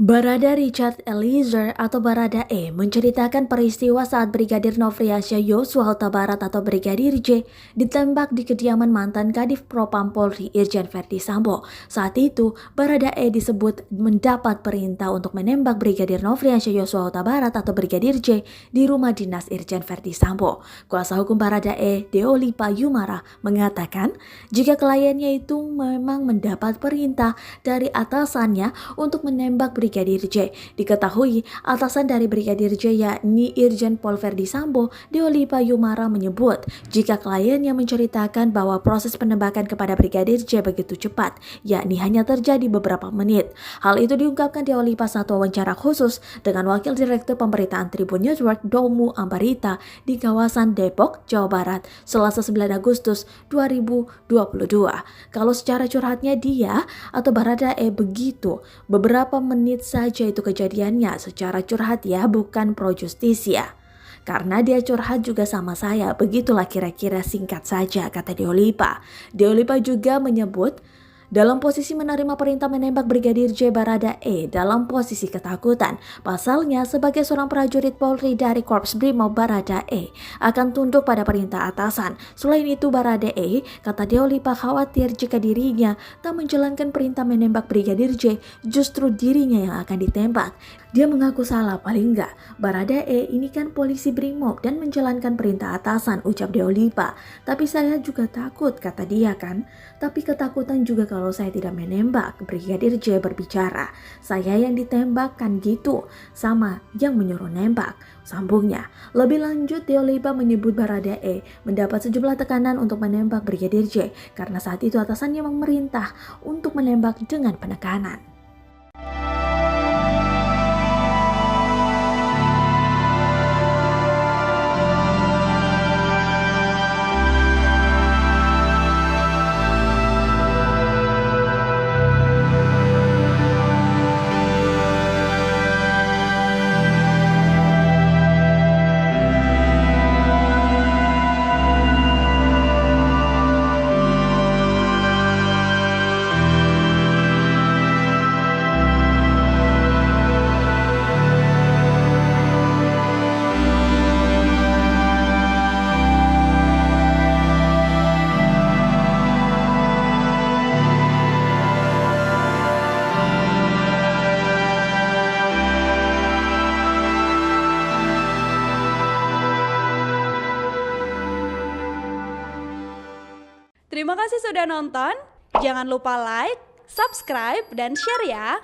Barada Richard Eliezer atau Baradae menceritakan peristiwa saat Brigadir Nofriansah Yosua Huta Barat atau Brigadir J ditembak di kediaman mantan Kadif Propam Polri Irjen Verdi Sambo. Saat itu, Baradae disebut mendapat perintah untuk menembak Brigadir Nofriansah Yosua Huta Barat atau Brigadir J di rumah dinas Irjen Verdi Sambo. Kuasa hukum Baradae, Deolipa Yumara, mengatakan jika kliennya itu memang mendapat perintah dari atasannya untuk menembak Brigadir J. Diketahui atasan dari Brigadir J yakni Irjen Pol Verdi Sambo, Deolipa Yumara menyebut jika kliennya menceritakan bahwa proses penembakan kepada Brigadir J begitu cepat, yakni hanya terjadi beberapa menit. Hal itu diungkapkan Deolipa saat wawancara khusus dengan Wakil Direktur Pemberitaan Tribun Network Domu Ambarita di kawasan Depok, Jawa Barat, Selasa 9 Agustus 2022. Kalau secara curhatnya dia atau Baradae begitu, beberapa menit saja itu kejadiannya, secara curhat ya, bukan pro justisia. Karena dia curhat juga sama saya, begitulah kira-kira singkat saja, kata Deolipa. Deolipa juga menyebut dalam posisi menerima perintah menembak Brigadir J Baradae dalam posisi ketakutan. Pasalnya sebagai seorang prajurit Polri dari Korps Brimob, Baradae akan tunduk pada perintah atasan. Selain itu Baradae, kata Deolipa, khawatir jika dirinya tak menjalankan perintah menembak Brigadir J, justru dirinya yang akan ditembak. Dia mengaku salah, paling enggak Baradae ini kan polisi Brimob dan menjalankan perintah atasan, ucap Deolipa. Tapi saya juga takut, kata dia kan. Tapi ketakutan juga kalau saya tidak menembak. Brigadir J berbicara, saya yang ditembak kan gitu, sama yang menyuruh nembak, sambungnya. Lebih lanjut, Deolipa menyebut Baradae mendapat sejumlah tekanan untuk menembak Brigadir J karena saat itu atasannya memerintah untuk menembak dengan penekanan. Terima kasih sudah nonton. Jangan lupa like, subscribe, dan share ya.